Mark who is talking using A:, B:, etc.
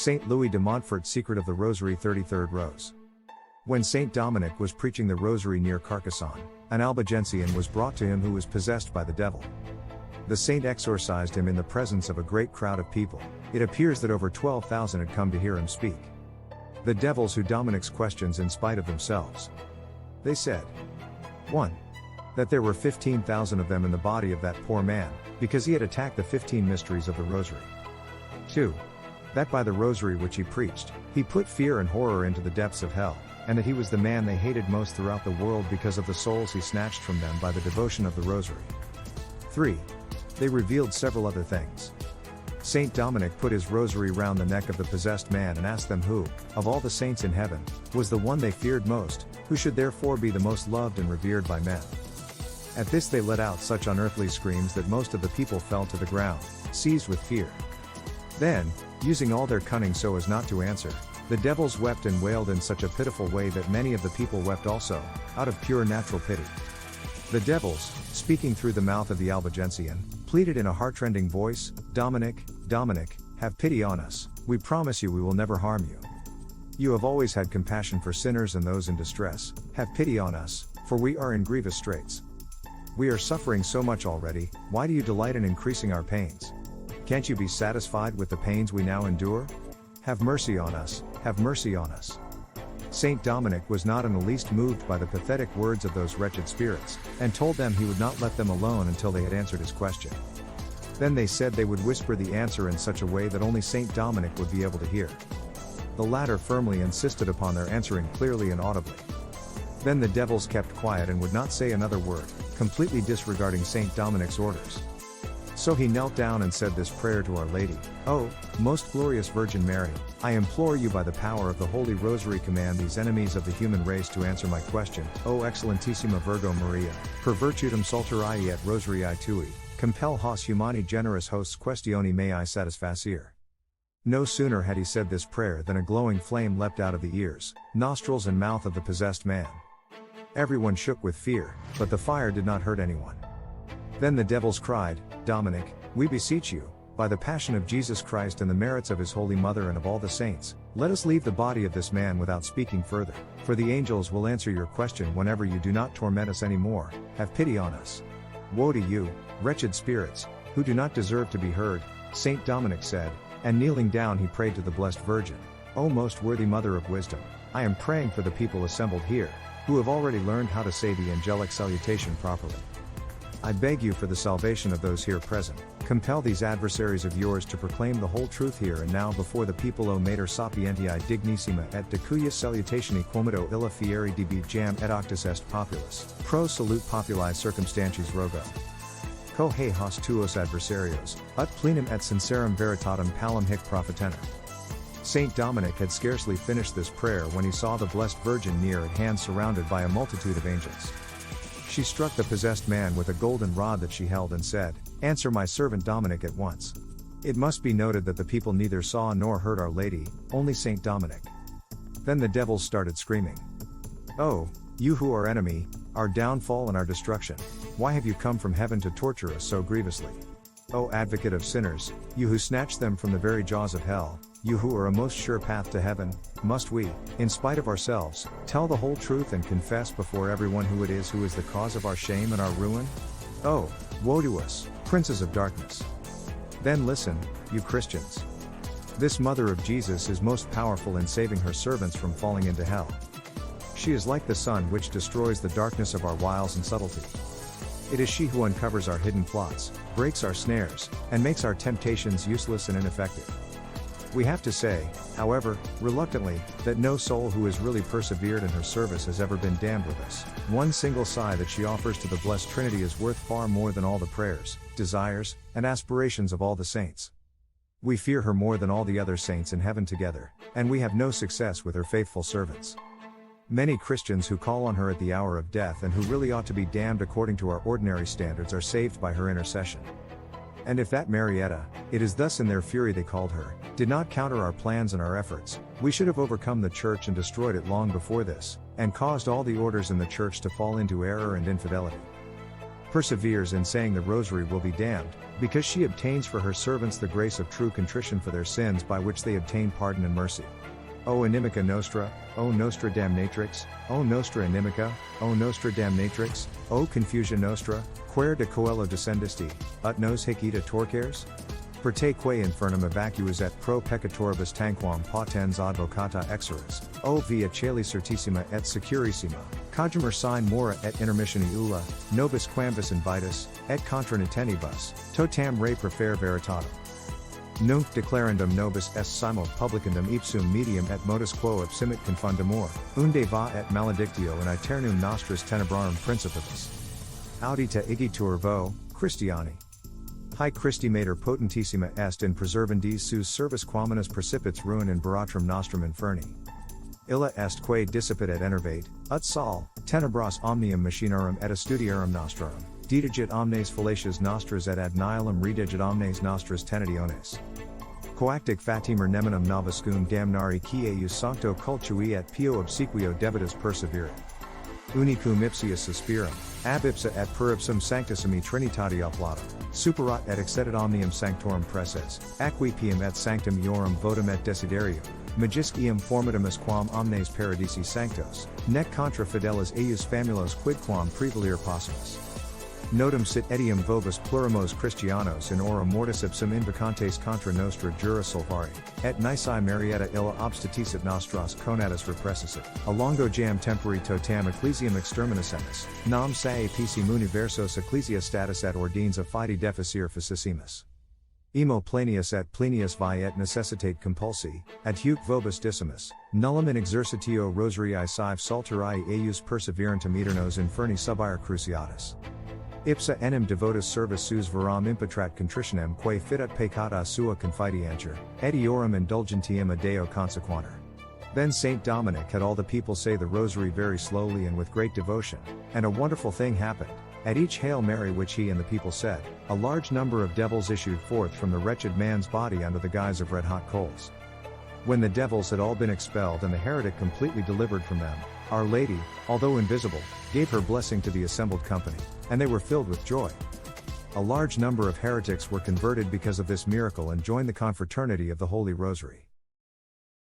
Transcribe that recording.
A: Saint Louis de Montfort, Secret of the Rosary, 33rd Rose. When Saint Dominic was preaching the Rosary near Carcassonne, an Albigensian was brought to him who was possessed by the devil. The saint exorcised him in the presence of a great crowd of people. It appears that over 12,000 had come to hear him speak. The devils who Dominic's questions in spite of themselves. They said, 1. That there were 15,000 of them in the body of that poor man, because he had attacked the 15 mysteries of the Rosary. 2. That by the Rosary which he preached, he put fear and horror into the depths of hell, and that he was the man they hated most throughout the world because of the souls he snatched from them by the devotion of the Rosary. 3. They revealed several other things. Saint Dominic put his rosary round the neck of the possessed man and asked them who, of all the saints in heaven, was the one they feared most, who should therefore be the most loved and revered by men. At this they let out such unearthly screams that most of the people fell to the ground, seized with fear. Then, using all their cunning so as not to answer, the devils wept and wailed in such a pitiful way that many of the people wept also, out of pure natural pity. The devils, speaking through the mouth of the Albigensian, pleaded in a heartrending voice, Dominic, Dominic, have pity on us, we promise you we will never harm you. You have always had compassion for sinners and those in distress, have pity on us, for we are in grievous straits. We are suffering so much already, why do you delight in increasing our pains? Can't you be satisfied with the pains we now endure? Have mercy on us, have mercy on us. Saint Dominic was not in the least moved by the pathetic words of those wretched spirits, and told them he would not let them alone until they had answered his question. Then they said they would whisper the answer in such a way that only Saint Dominic would be able to hear. The latter firmly insisted upon their answering clearly and audibly. Then the devils kept quiet and would not say another word, completely disregarding Saint Dominic's orders. So he knelt down and said this prayer to Our Lady, "O, most glorious Virgin Mary, I implore you by the power of the Holy Rosary command these enemies of the human race to answer my question, O excellentissima Virgo Maria, per virtutum saltari et rosarii tui, compel hos humani generis hosts questioni mei satisfacere." No sooner had he said this prayer than a glowing flame leapt out of the ears, nostrils and mouth of the possessed man. Everyone shook with fear, but the fire did not hurt anyone. Then the devils cried, "Dominic, we beseech you, by the passion of Jesus Christ and the merits of his Holy Mother and of all the saints, let us leave the body of this man without speaking further, for the angels will answer your question whenever you do not torment us any more, have pity on us." "Woe to you, wretched spirits, who do not deserve to be heard," Saint Dominic said, and kneeling down he prayed to the Blessed Virgin, "O most worthy Mother of Wisdom, I am praying for the people assembled here, who have already learned how to say the angelic salutation properly. I beg you for the salvation of those here present, compel these adversaries of yours to proclaim the whole truth here and now before the people. O Mater sapientiae dignissima et de cuius salutatione quomodo illa fieri debit jam et octus est populus, pro salute populi circumstantiis rogo. Co he hos tuos adversarios, ut plenum et sincerum veritatem palum hic prophetena." Saint Dominic had scarcely finished this prayer when he saw the Blessed Virgin near at hand surrounded by a multitude of angels. She struck the possessed man with a golden rod that she held and said, "Answer my servant Dominic at once." It must be noted that the people neither saw nor heard Our Lady, only Saint Dominic. Then the devils started screaming, "Oh, you who are enemy, our downfall and our destruction, why have you come from heaven to torture us so grievously? O advocate of sinners, you who snatched them from the very jaws of hell, you who are a most sure path to heaven, must we, in spite of ourselves, tell the whole truth and confess before everyone who it is who is the cause of our shame and our ruin? Oh, woe to us, princes of darkness! Then listen, you Christians. This Mother of Jesus is most powerful in saving her servants from falling into hell. She is like the sun which destroys the darkness of our wiles and subtlety. It is she who uncovers our hidden plots, breaks our snares, and makes our temptations useless and ineffective. We have to say, however, reluctantly, that no soul who has really persevered in her service has ever been damned with us. One single sigh that she offers to the Blessed Trinity is worth far more than all the prayers, desires, and aspirations of all the saints. We fear her more than all the other saints in heaven together, and we have no success with her faithful servants. Many Christians who call on her at the hour of death and who really ought to be damned according to our ordinary standards are saved by her intercession. And if that Marietta, it is thus in their fury they called her, did not counter our plans and our efforts, we should have overcome the Church and destroyed it long before this, and caused all the orders in the Church to fall into error and infidelity. perseveres in saying the Rosary will be damned, because she obtains for her servants the grace of true contrition for their sins by which they obtain pardon and mercy. O inimica nostra, O nostra damnatrix, O nostra inimica, O nostra damnatrix, O confusia nostra, quare de coelo descendisti, ut nos hic ita torqueres? Per te quae infernum evacuas et pro peccatoribus tanquam potens advocata exoris, O via caeli certissima et securissima, conjumer sine mora et intermissione ulla, nobis quambus invitus, et contra nitenibus, totam re prefer veritatem. Nunc declarandum nobis est simul publicandum ipsum medium et modus quo absimit confundamur, unde va et maledictio in aeternum nostris tenebrarum principibus. Audita igitur vo, Christiani. Hae Christi mater potentissima est in preservandis sus servis quaminus precipits ruin in baratrum nostrum inferni. Illa est quae dissipit et enervate, ut sol, tenebras omnium machinarum et studiarum nostrarum, dedigit omnes fallacias nostras et ad nihilum redigit omnes nostras tentationes. Coactic fatimer neminum noviscum damnari qui eius sancto cultui et pio obsequio debitus perseverit. Unicum ipsius suspirum, ab ipsa et per ipsum sanctissimi Trinitati oplatum, superat et excedet omnium sanctorum preces, acquipium et sanctum eorum votum et desiderium, magisc eum formitimus quam omnes paradisi sanctos, nec contra fidelis eius famulos quidquam prevalere possumus. Notum sit etiam vobis plurimos Christianos in ora mortis ipsum invocantes contra nostra jura solvari, et nisi marietta illa obstaticit nostras conatus repressit, a longo jam tempori totam ecclesiam exterminasemus, nam sae pisum universos ecclesia status et ordines of fide deficere facissimus. Emo plenius et plenius vi et necessitate compulsi, ad huc vobis dissimus, nullum in exercitio Rosarii sive salteri eius perseverantum eternos inferni subire cruciatus. Ipsa enim devotus servis sus veram impetrat contritionem quae fitat peccata sua confidiantur, et eorum indulgentiam a Deo consequantur. Then Saint Dominic had all the people say the Rosary very slowly and with great devotion, and a wonderful thing happened. At each Hail Mary which he and the people said, a large number of devils issued forth from the wretched man's body under the guise of red-hot coals. When the devils had all been expelled and the heretic completely delivered from them, Our Lady, although invisible, gave her blessing to the assembled company, and they were filled with joy. A large number of heretics were converted because of this miracle and joined the confraternity of the Holy Rosary.